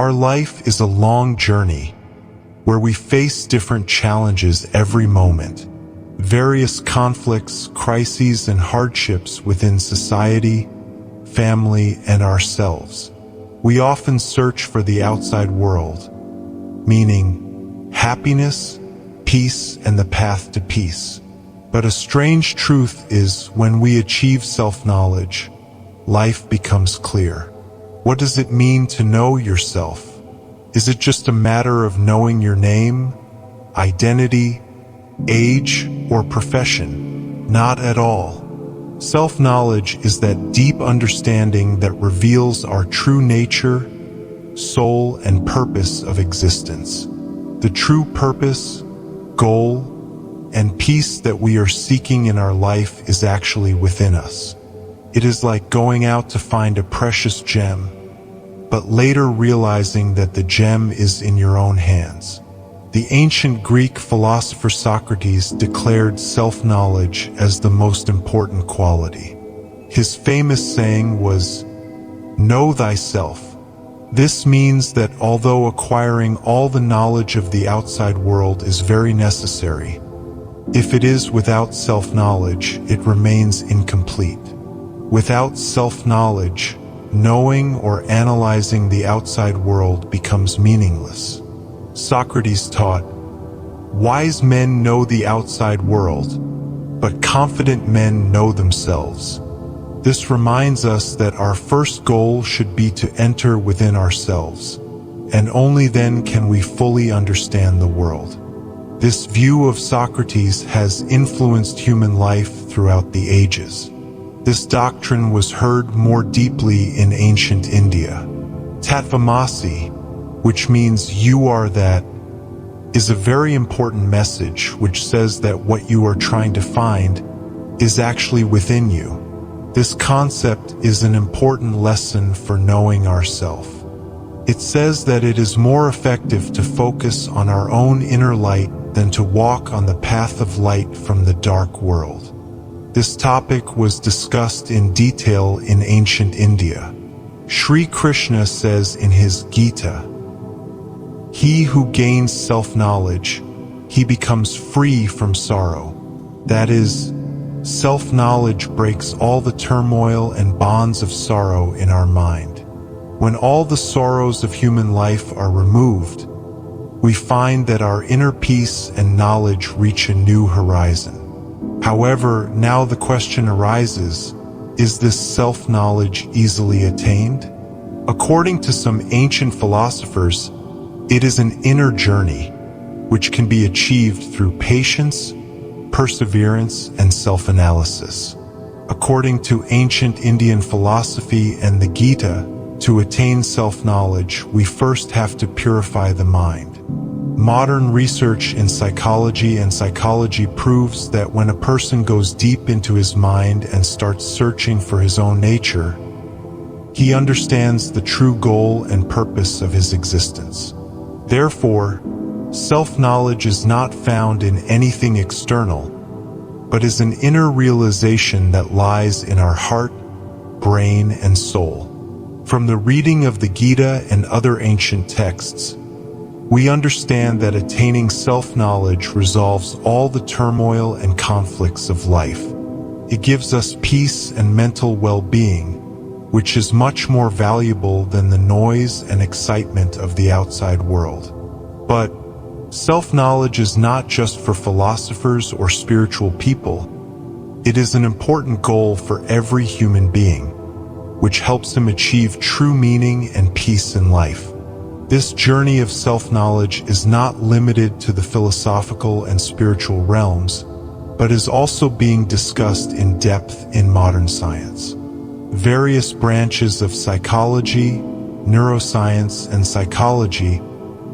Our life is a long journey where we face different challenges every moment. Various conflicts, crises, and hardships within society, family, and ourselves. We often search for the outside world, meaning happiness, peace, and the path to peace. But a strange truth is, when we achieve self-knowledge, life becomes clear. What does it mean to know yourself? Is it just a matter of knowing your name, identity, age, or profession? Not at all. Self-knowledge is that deep understanding that reveals our true nature, soul, and purpose of existence. The true purpose, goal, and peace that we are seeking in our life is actually within us. It is like going out to find a precious gem, but later realizing that the gem is in your own hands. The ancient Greek philosopher Socrates declared self-knowledge as the most important quality. His famous saying was, "Know thyself." This means that although acquiring all the knowledge of the outside world is very necessary, if it is without self-knowledge, it remains incomplete. Without self-knowledge, knowing or analyzing the outside world becomes meaningless. Socrates taught, "Wise men know the outside world, but confident men know themselves." This reminds us that our first goal should be to enter within ourselves, and only then can we fully understand the world. This view of Socrates has influenced human life throughout the ages. This doctrine was heard more deeply in ancient India. Tatvamasi, which means "you are that," is a very important message which says that what you are trying to find is actually within you. This concept is an important lesson for knowing ourselves. It says that it is more effective to focus on our own inner light than to walk on the path of light from the dark world. This topic was discussed in detail in ancient India. Sri Krishna says in his Gita, "He who gains self-knowledge, he becomes free from sorrow." That is, self-knowledge breaks all the turmoil and bonds of sorrow in our mind. When all the sorrows of human life are removed, we find that our inner peace and knowledge reach a new horizon. However, now the question arises, is this self-knowledge easily attained? According to some ancient philosophers, it is an inner journey, which can be achieved through patience, perseverance, and self-analysis. According to ancient Indian philosophy and the Gita, to attain self-knowledge, we first have to purify the mind. Modern research in psychology and psychology proves that when a person goes deep into his mind and starts searching for his own nature, he understands the true goal and purpose of his existence. Therefore, self-knowledge is not found in anything external, but is an inner realization that lies in our heart, brain, and soul. From the reading of the Gita and other ancient texts, we understand that attaining self-knowledge resolves all the turmoil and conflicts of life. It gives us peace and mental well-being, which is much more valuable than the noise and excitement of the outside world. But self-knowledge is not just for philosophers or spiritual people. It is an important goal for every human being, which helps him achieve true meaning and peace in life. This journey of self-knowledge is not limited to the philosophical and spiritual realms, but is also being discussed in depth in modern science. Various branches of psychology, neuroscience, and psychology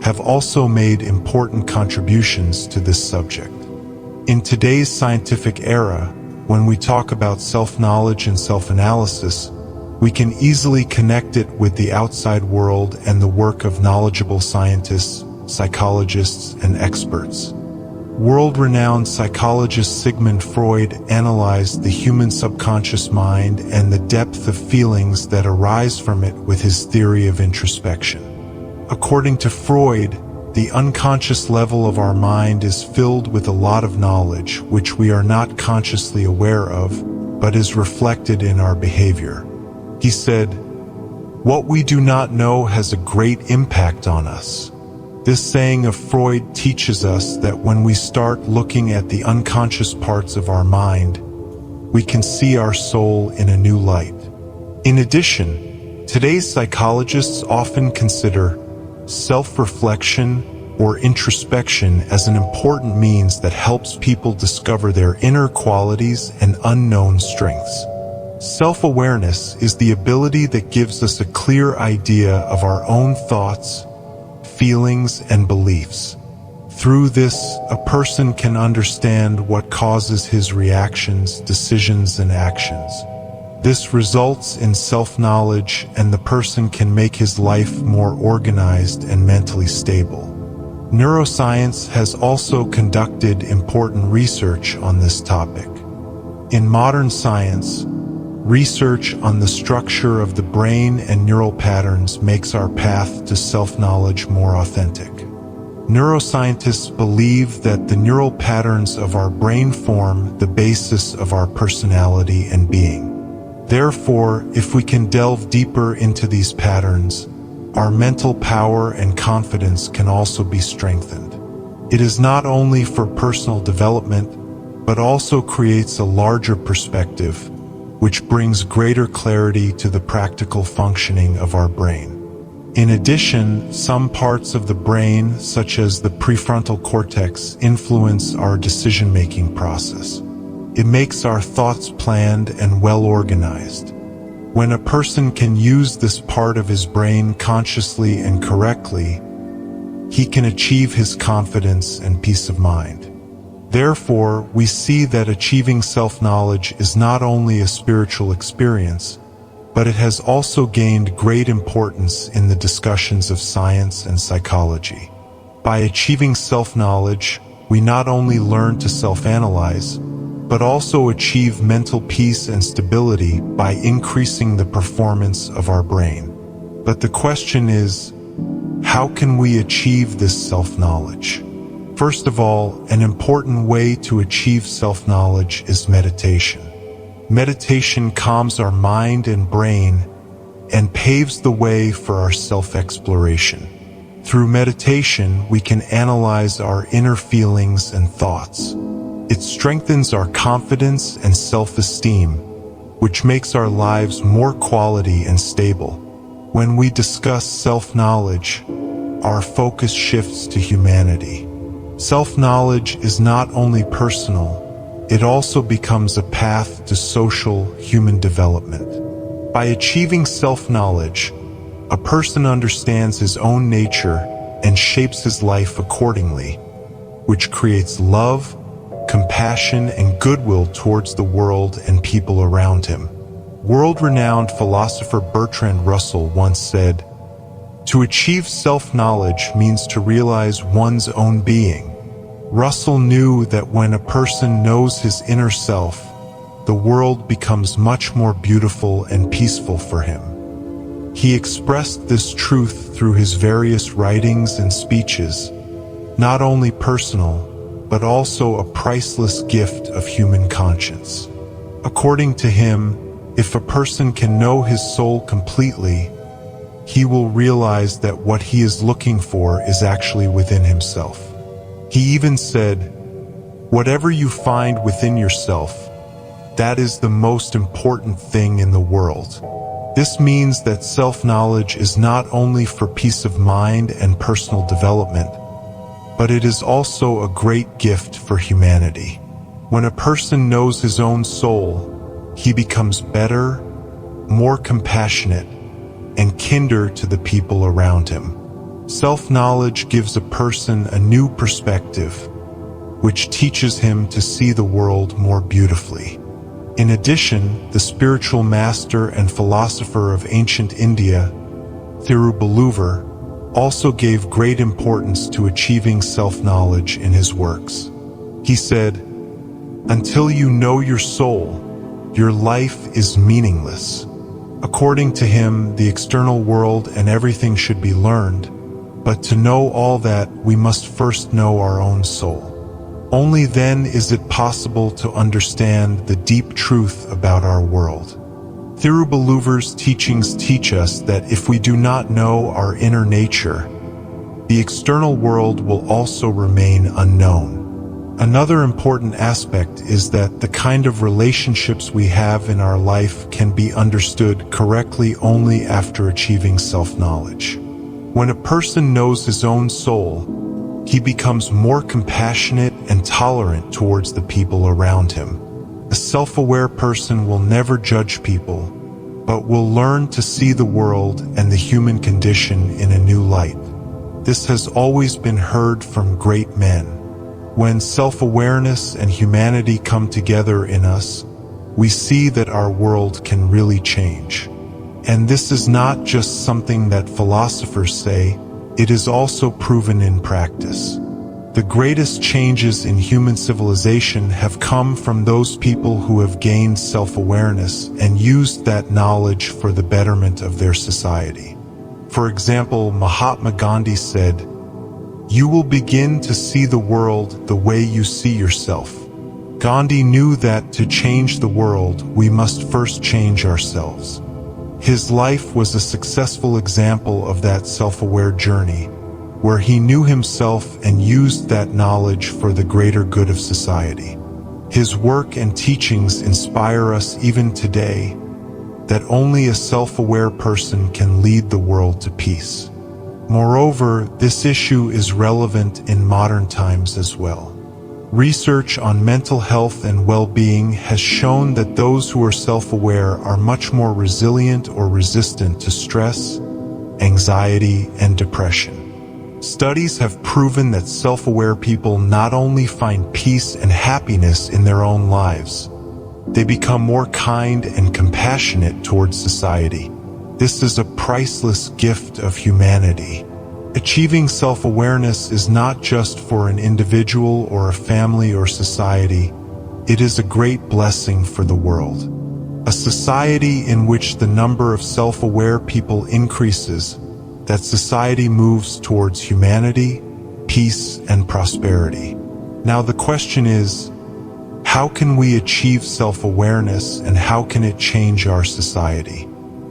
have also made important contributions to this subject. In today's scientific era, when we talk about self-knowledge and self-analysis, we can easily connect it with the outside world and the work of knowledgeable scientists, psychologists, and experts. World-renowned psychologist Sigmund Freud analyzed the human subconscious mind and the depth of feelings that arise from it with his theory of introspection. According to Freud, the unconscious level of our mind is filled with a lot of knowledge which we are not consciously aware of, but is reflected in our behavior. He said, "What we do not know has a great impact on us." This saying of Freud teaches us that when we start looking at the unconscious parts of our mind, we can see our soul in a new light. In addition, today's psychologists often consider self-reflection or introspection as an important means that helps people discover their inner qualities and unknown strengths. Self-awareness is the ability that gives us a clear idea of our own thoughts, feelings, and beliefs. Through this, a person can understand what causes his reactions, decisions, and actions. This results in self-knowledge, and the person can make his life more organized and mentally stable. Neuroscience has also conducted important research on this topic. In modern science, research on the structure of the brain and neural patterns makes our path to self-knowledge more authentic. Neuroscientists believe that the neural patterns of our brain form the basis of our personality and being. Therefore, if we can delve deeper into these patterns, our mental power and confidence can also be strengthened. It is not only for personal development, but also creates a larger perspective, which brings greater clarity to the practical functioning of our brain. In addition, some parts of the brain, such as the prefrontal cortex, influence our decision-making process. It makes our thoughts planned and well-organized. When a person can use this part of his brain consciously and correctly, he can achieve his confidence and peace of mind. Therefore, we see that achieving self-knowledge is not only a spiritual experience, but it has also gained great importance in the discussions of science and psychology. By achieving self-knowledge, we not only learn to self-analyze, but also achieve mental peace and stability by increasing the performance of our brain. But the question is, how can we achieve this self-knowledge? First of all, an important way to achieve self-knowledge is meditation. Meditation calms our mind and brain and paves the way for our self-exploration. Through meditation, we can analyze our inner feelings and thoughts. It strengthens our confidence and self-esteem, which makes our lives more quality and stable. When we discuss self-knowledge, our focus shifts to humanity. Self-knowledge is not only personal, it also becomes a path to social, human development. By achieving self-knowledge, a person understands his own nature and shapes his life accordingly, which creates love, compassion, and goodwill towards the world and people around him. World-renowned philosopher Bertrand Russell once said, "To achieve self-knowledge means to realize one's own being." Russell knew that when a person knows his inner self, the world becomes much more beautiful and peaceful for him. He expressed this truth through his various writings and speeches, not only personal, but also a priceless gift of human conscience. According to him, if a person can know his soul completely, he will realize that what he is looking for is actually within himself. He even said, "Whatever you find within yourself, that is the most important thing in the world." This means that self-knowledge is not only for peace of mind and personal development, but it is also a great gift for humanity. When a person knows his own soul, he becomes better, more compassionate, and kinder to the people around him. Self-knowledge gives a person a new perspective, which teaches him to see the world more beautifully. In addition, the spiritual master and philosopher of ancient India, Thiruvalluvar, also gave great importance to achieving self-knowledge in his works. He said, "Until you know your soul, your life is meaningless." According to him, the external world and everything should be learned, But to know all that, we must first know our own soul. Only then is it possible to understand the deep truth about our world. Thiruvalluvar's teachings teach us that if we do not know our inner nature, the external world will also remain unknown. Another important aspect is that the kind of relationships we have in our life can be understood correctly only after achieving self-knowledge. When a person knows his own soul, he becomes more compassionate and tolerant towards the people around him. A self-aware person will never judge people, but will learn to see the world and the human condition in a new light. This has always been heard from great men. When self-awareness and humanity come together in us, we see that our world can really change. And this is not just something that philosophers say, it is also proven in practice. The greatest changes in human civilization have come from those people who have gained self-awareness and used that knowledge for the betterment of their society. For example, Mahatma Gandhi said, "You will begin to see the world the way you see yourself." Gandhi knew that to change the world, we must first change ourselves. His life was a successful example of that self-aware journey, where he knew himself and used that knowledge for the greater good of society. His work and teachings inspire us even today, that only a self-aware person can lead the world to peace. Moreover, this issue is relevant in modern times as well. Research on mental health and well-being has shown that those who are self-aware are much more resilient or resistant to stress, anxiety, and depression. Studies have proven that self-aware people not only find peace and happiness in their own lives, they become more kind and compassionate towards society. This is a priceless gift of humanity. Achieving self-awareness is not just for an individual or a family or society, it is a great blessing for the world. A society in which the number of self-aware people increases, that society moves towards humanity, peace, and prosperity. Now the question is, how can we achieve self-awareness and how can it change our society?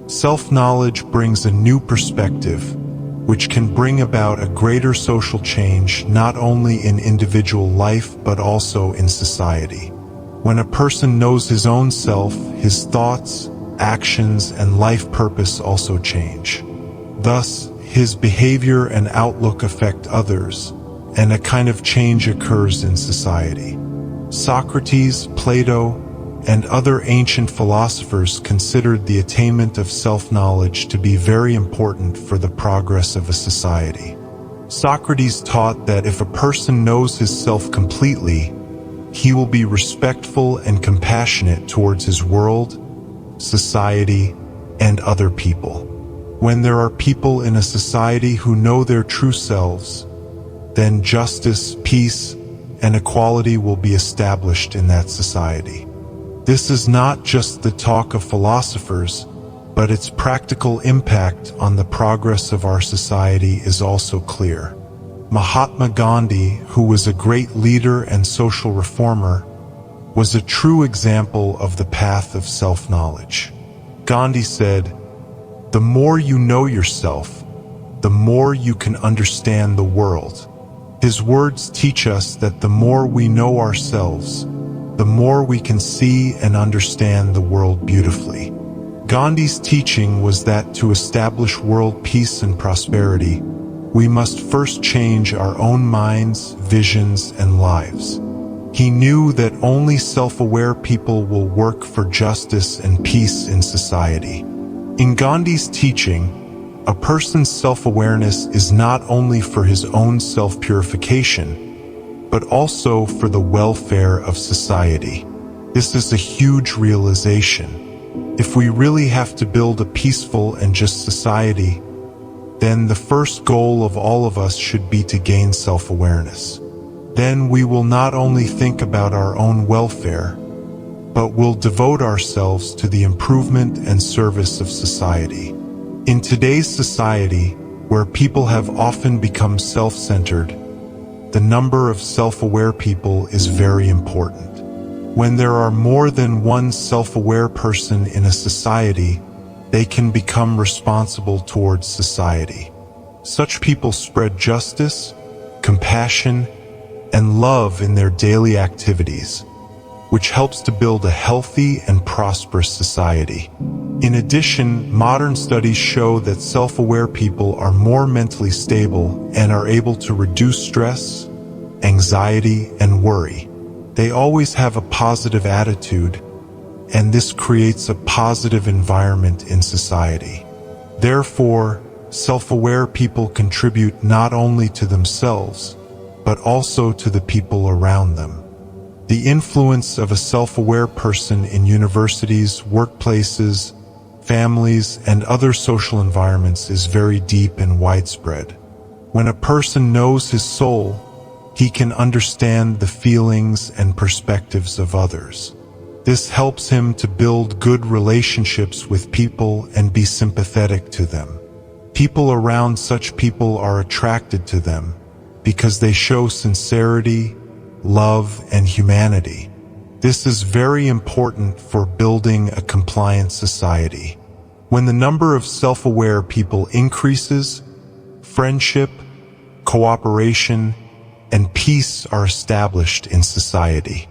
Self-knowledge brings a new perspective, which can bring about a greater social change not only in individual life but also in society. When a person knows his own self, his thoughts, actions, and life purpose also change. Thus, his behavior and outlook affect others, and a kind of change occurs in society. Socrates, Plato, and other ancient philosophers considered the attainment of self-knowledge to be very important for the progress of a society. Socrates taught that if a person knows his self completely, he will be respectful and compassionate towards his world, society, and other people. When there are people in a society who know their true selves, then justice, peace, and equality will be established in that society. This is not just the talk of philosophers, but its practical impact on the progress of our society is also clear. Mahatma Gandhi, who was a great leader and social reformer, was a true example of the path of self-knowledge. Gandhi said, "The more you know yourself, the more you can understand the world." His words teach us that the more we know ourselves, the more we can see and understand the world beautifully. Gandhi's teaching was that to establish world peace and prosperity, we must first change our own minds, visions, and lives. He knew that only self-aware people will work for justice and peace in society. In Gandhi's teaching, a person's self-awareness is not only for his own self-purification, but also for the welfare of society. This is a huge realization. If we really have to build a peaceful and just society, then the first goal of all of us should be to gain self-awareness. Then we will not only think about our own welfare, but will devote ourselves to the improvement and service of society. In today's society, where people have often become self-centered, the number of self-aware people is very important. When there are more than one self-aware person in a society, they can become responsible towards society. Such people spread justice, compassion, and love in their daily activities, which helps to build a healthy and prosperous society. In addition, modern studies show that self-aware people are more mentally stable and are able to reduce stress, anxiety, and worry. They always have a positive attitude, and this creates a positive environment in society. Therefore, self-aware people contribute not only to themselves, but also to the people around them. The influence of a self-aware person in universities, workplaces, families, and other social environments is very deep and widespread. When a person knows his soul, he can understand the feelings and perspectives of others. This helps him to build good relationships with people and be sympathetic to them. People around such people are attracted to them because they show sincerity, love, and humanity. This is very important for building a compliant society. When the number of self-aware people increases, friendship, cooperation, and peace are established in society.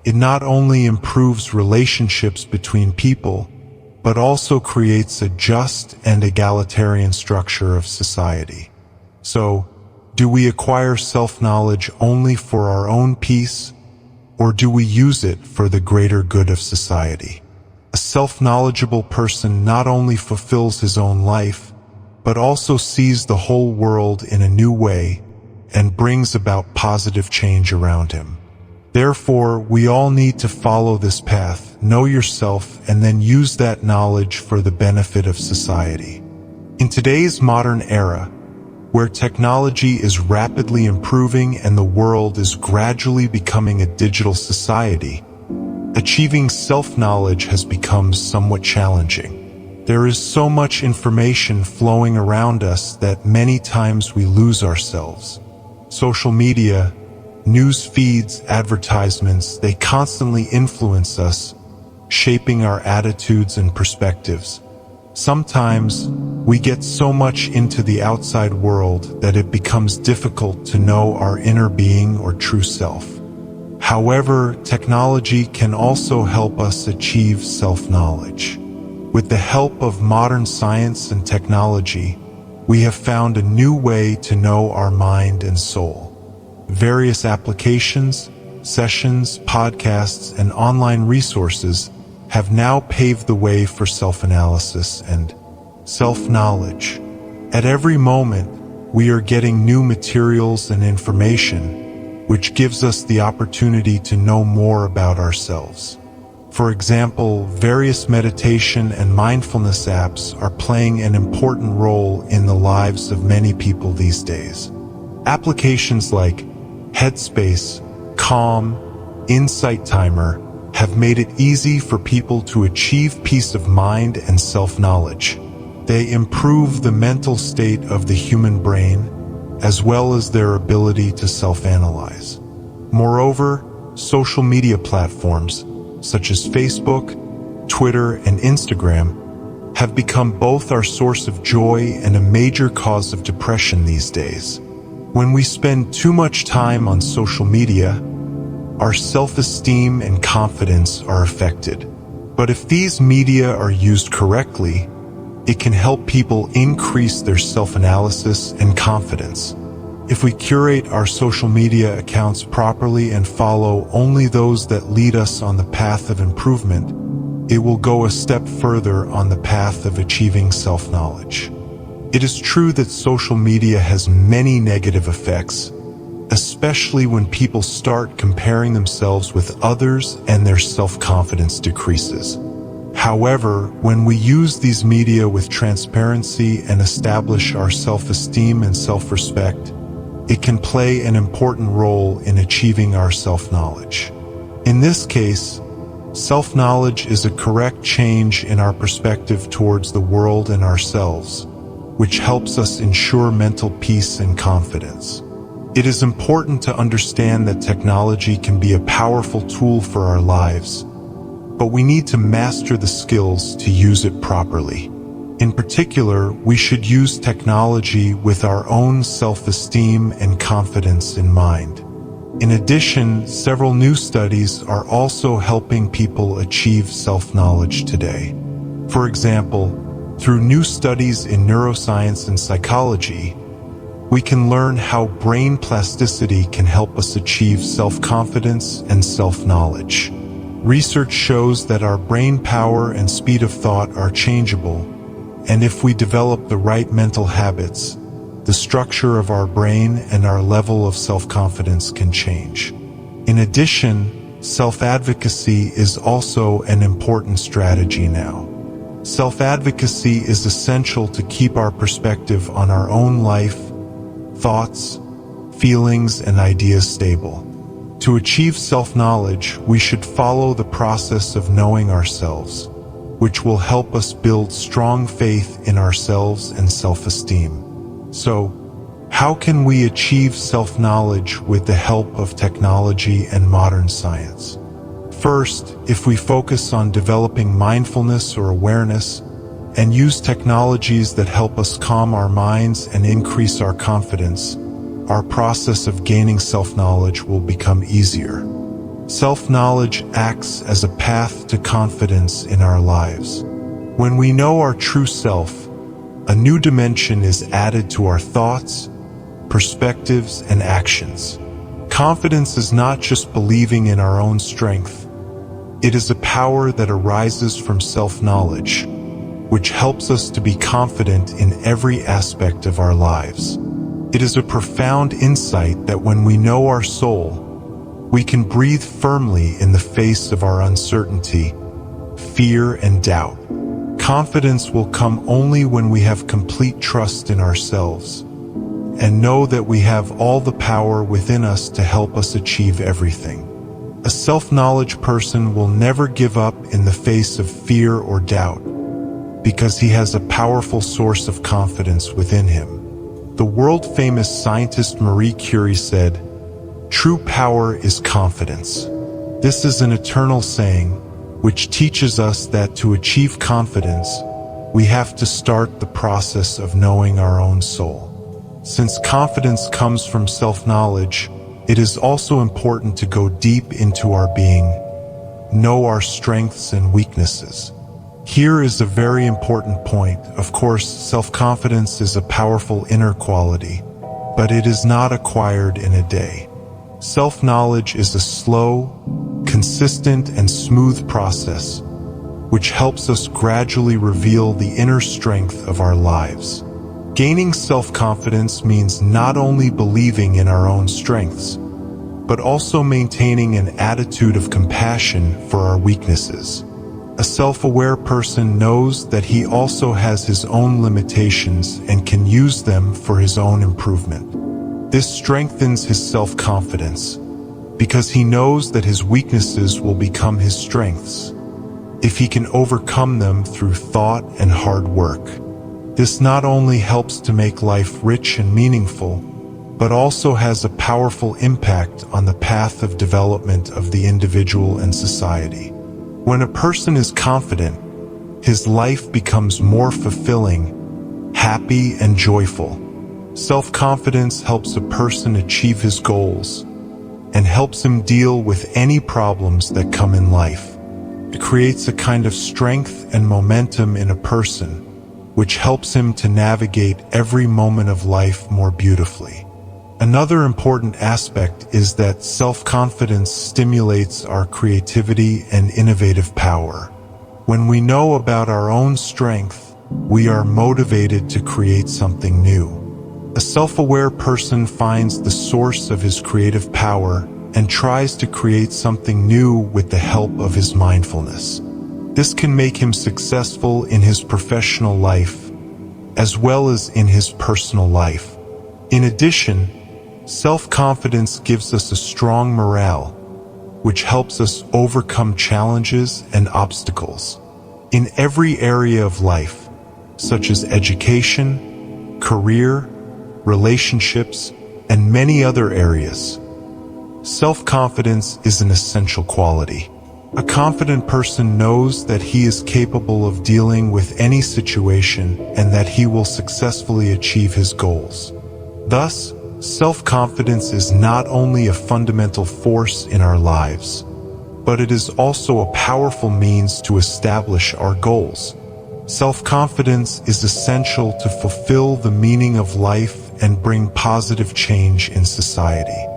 It not only improves relationships between people, but also creates a just and egalitarian structure of society. So, do we acquire self-knowledge only for our own peace, or do we use it for the greater good of society? A self-knowledgeable person not only fulfills his own life, but also sees the whole world in a new way and brings about positive change around him. Therefore, we all need to follow this path, know yourself, and then use that knowledge for the benefit of society. In today's modern era, where technology is rapidly improving and the world is gradually becoming a digital society, achieving self-knowledge has become somewhat challenging. There is so much information flowing around us that many times we lose ourselves. Social media, news feeds, advertisements, they constantly influence us, shaping our attitudes and perspectives. Sometimes, we get so much into the outside world that it becomes difficult to know our inner being or true self. However, technology can also help us achieve self-knowledge. With the help of modern science and technology, we have found a new way to know our mind and soul. Various applications, sessions, podcasts, and online resources have now paved the way for self-analysis and self-knowledge. At every moment, we are getting new materials and information, which gives us the opportunity to know more about ourselves. For example, various meditation and mindfulness apps are playing an important role in the lives of many people these days. Applications like Headspace, Calm, Insight Timer have made it easy for people to achieve peace of mind and self-knowledge. They improve the mental state of the human brain, as well as their ability to self-analyze. Moreover, social media platforms, such as Facebook, Twitter, and Instagram, have become both our source of joy and a major cause of depression these days. When we spend too much time on social media, our self-esteem and confidence are affected. But if these media are used correctly, it can help people increase their self-analysis and confidence. If we curate our social media accounts properly and follow only those that lead us on the path of improvement, it will go a step further on the path of achieving self-knowledge. It is true that social media has many negative effects, especially when people start comparing themselves with others and their self-confidence decreases. However, when we use these media with transparency and establish our self-esteem and self-respect, it can play an important role in achieving our self-knowledge. In this case, self-knowledge is a correct change in our perspective towards the world and ourselves. which helps us ensure mental peace and confidence. It is important to understand that technology can be a powerful tool for our lives, but we need to master the skills to use it properly. In particular, we should use technology with our own self-esteem and confidence in mind. In addition, several new studies are also helping people achieve self-knowledge today. For example, through new studies in neuroscience and psychology, we can learn how brain plasticity can help us achieve self-confidence and self-knowledge. Research shows that our brain power and speed of thought are changeable, and if we develop the right mental habits, the structure of our brain and our level of self-confidence can change. In addition, self-advocacy is also an important strategy now. Self-advocacy is essential to keep our perspective on our own life, thoughts, feelings, and ideas stable. To achieve self-knowledge, we should follow the process of knowing ourselves, which will help us build strong faith in ourselves and self-esteem. So, how can we achieve self-knowledge with the help of technology and modern science? First, if we focus on developing mindfulness or awareness and use technologies that help us calm our minds and increase our confidence, our process of gaining self-knowledge will become easier. Self-knowledge acts as a path to confidence in our lives. When we know our true self, a new dimension is added to our thoughts, perspectives, and actions. Confidence is not just believing in our own strength. It is a power that arises from self-knowledge, which helps us to be confident in every aspect of our lives. It is a profound insight that when we know our soul, we can breathe firmly in the face of our uncertainty, fear, and doubt. Confidence will come only when we have complete trust in ourselves and know that we have all the power within us to help us achieve everything. A self-knowledge person will never give up in the face of fear or doubt, because he has a powerful source of confidence within him. The world-famous scientist Marie Curie said, "True power is confidence." This is an eternal saying, which teaches us that to achieve confidence, we have to start the process of knowing our own soul. Since confidence comes from self-knowledge, it is also important to go deep into our being, know our strengths and weaknesses. Here is a very important point. Of course, self-confidence is a powerful inner quality, but it is not acquired in a day. Self-knowledge is a slow, consistent, and smooth process, which helps us gradually reveal the inner strength of our lives. Gaining self-confidence means not only believing in our own strengths, but also maintaining an attitude of compassion for our weaknesses. A self-aware person knows that he also has his own limitations and can use them for his own improvement. This strengthens his self-confidence, because he knows that his weaknesses will become his strengths if he can overcome them through thought and hard work. This not only helps to make life rich and meaningful, but also has a powerful impact on the path of development of the individual and society. When a person is confident, his life becomes more fulfilling, happy, and joyful. Self-confidence helps a person achieve his goals and helps him deal with any problems that come in life. It creates a kind of strength and momentum in a person, which helps him to navigate every moment of life more beautifully. Another important aspect is that self-confidence stimulates our creativity and innovative power. When we know about our own strength, we are motivated to create something new. A self-aware person finds the source of his creative power and tries to create something new with the help of his mindfulness. This can make him successful in his professional life, as well as in his personal life. In addition, self-confidence gives us a strong morale, which helps us overcome challenges and obstacles. In every area of life, such as education, career, relationships, and many other areas. Self-confidence is an essential quality. A confident person knows that he is capable of dealing with any situation and that he will successfully achieve his goals. Thus, self-confidence is not only a fundamental force in our lives, but it is also a powerful means to establish our goals. Self-confidence is essential to fulfill the meaning of life and bring positive change in society.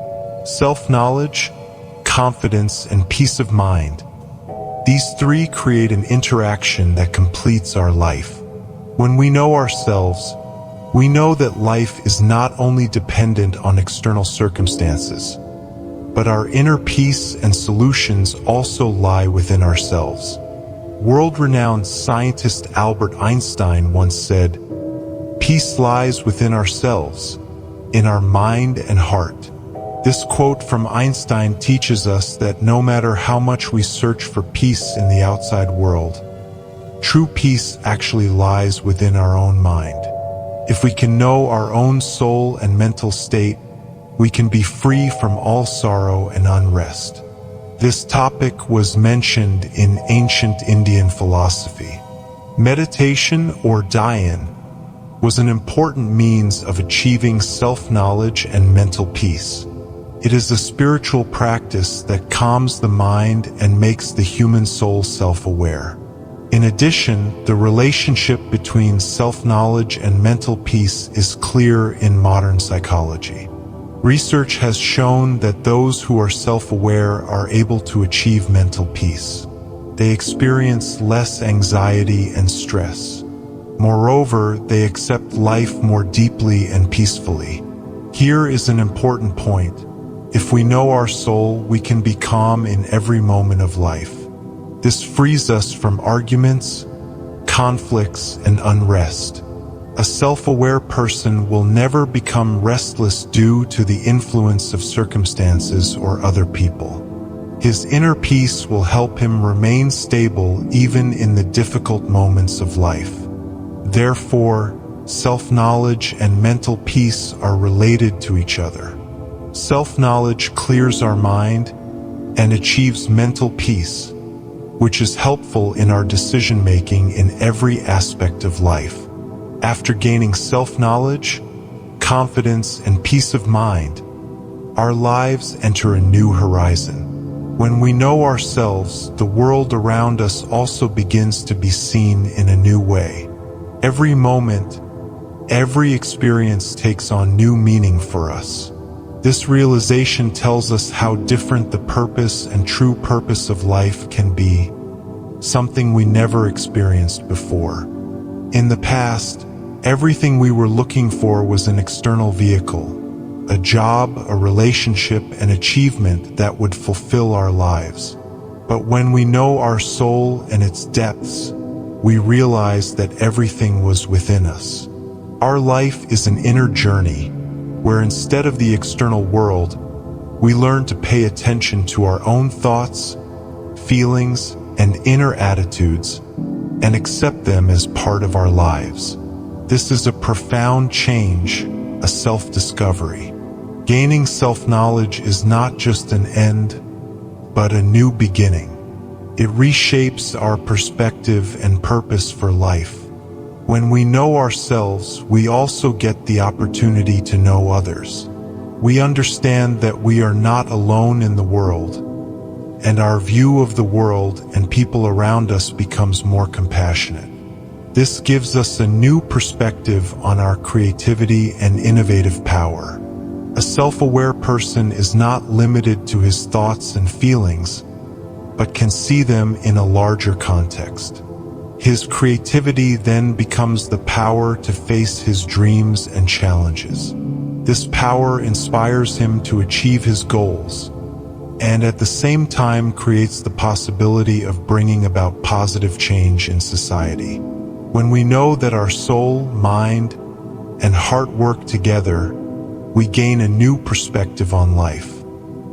Self-knowledge, confidence, and peace of mind. These three create an interaction that completes our life. When we know ourselves, we know that life is not only dependent on external circumstances, but our inner peace and solutions also lie within ourselves. World-renowned scientist Albert Einstein once said, "Peace lies within ourselves, in our mind and heart." This quote from Einstein teaches us that no matter how much we search for peace in the outside world, true peace actually lies within our own mind. If we can know our own soul and mental state, we can be free from all sorrow and unrest. This topic was mentioned in ancient Indian philosophy. Meditation, or dhyan, was an important means of achieving self-knowledge and mental peace. It is a spiritual practice that calms the mind and makes the human soul self-aware. In addition, the relationship between self-knowledge and mental peace is clear in modern psychology. Research has shown that those who are self-aware are able to achieve mental peace. They experience less anxiety and stress. Moreover, they accept life more deeply and peacefully. Here is an important point. If we know our soul, we can be calm in every moment of life. This frees us from arguments, conflicts, and unrest. A self-aware person will never become restless due to the influence of circumstances or other people. His inner peace will help him remain stable even in the difficult moments of life. Therefore, self-knowledge and mental peace are related to each other. Self-knowledge clears our mind and achieves mental peace, which is helpful in our decision-making in every aspect of life. After gaining self-knowledge, confidence, and peace of mind, our lives enter a new horizon. When we know ourselves, the world around us also begins to be seen in a new way. Every moment, every experience takes on new meaning for us. This realization tells us how different the purpose and true purpose of life can be, something we never experienced before. In the past, everything we were looking for was an external vehicle, a job, a relationship, an achievement that would fulfill our lives. But when we know our soul and its depths, we realize that everything was within us. Our life is an inner journey, where instead of the external world, we learn to pay attention to our own thoughts, feelings, and inner attitudes, and accept them as part of our lives. This is a profound change, a self-discovery. Gaining self-knowledge is not just an end, but a new beginning. It reshapes our perspective and purpose for life. When we know ourselves, we also get the opportunity to know others. We understand that we are not alone in the world, and our view of the world and people around us becomes more compassionate. This gives us a new perspective on our creativity and innovative power. A self-aware person is not limited to his thoughts and feelings, but can see them in a larger context. His creativity then becomes the power to face his dreams and challenges. This power inspires him to achieve his goals, and at the same time creates the possibility of bringing about positive change in society. When we know that our soul, mind, and heart work together, we gain a new perspective on life.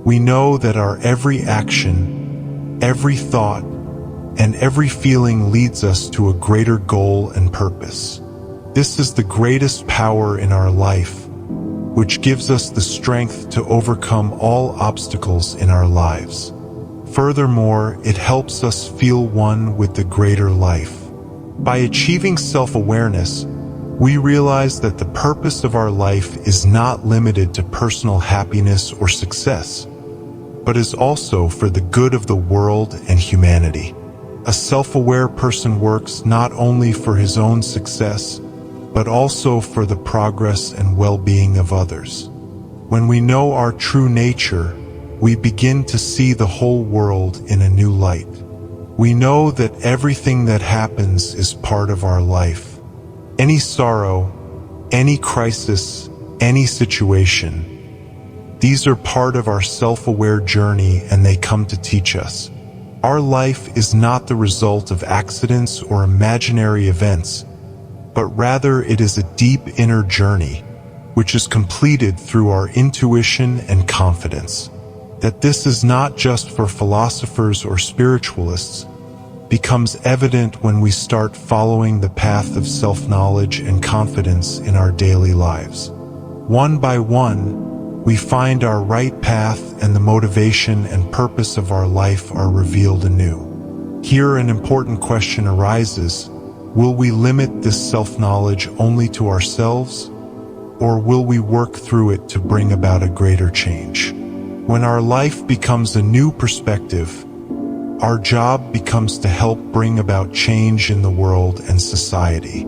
We know that our every action, every thought, and every feeling leads us to a greater goal and purpose. This is the greatest power in our life, which gives us the strength to overcome all obstacles in our lives. Furthermore, it helps us feel one with the greater life. By achieving self-awareness, we realize that the purpose of our life is not limited to personal happiness or success, but is also for the good of the world and humanity. A self-aware person works not only for his own success, but also for the progress and well-being of others. When we know our true nature, we begin to see the whole world in a new light. We know that everything that happens is part of our life. Any sorrow, any crisis, any situation, these are part of our self-aware journey, and they come to teach us. Our life is not the result of accidents or imaginary events, but rather it is a deep inner journey, which is completed through our intuition and confidence. That this is not just for philosophers or spiritualists becomes evident when we start following the path of self-knowledge and confidence in our daily lives. One by one, we find our right path, and the motivation and purpose of our life are revealed anew. Here an important question arises: will we limit this self-knowledge only to ourselves, or will we work through it to bring about a greater change? When our life becomes a new perspective, our job becomes to help bring about change in the world and society.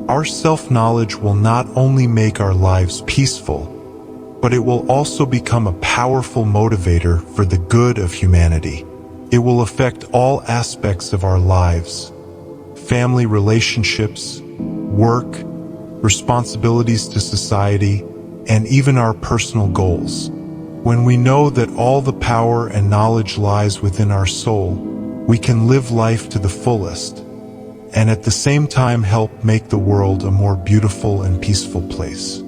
Our self-knowledge will not only make our lives peaceful, but it will also become a powerful motivator for the good of humanity. It will affect all aspects of our lives: family relationships, work, responsibilities to society, and even our personal goals. When we know that all the power and knowledge lies within our soul, we can live life to the fullest, and at the same time help make the world a more beautiful and peaceful place.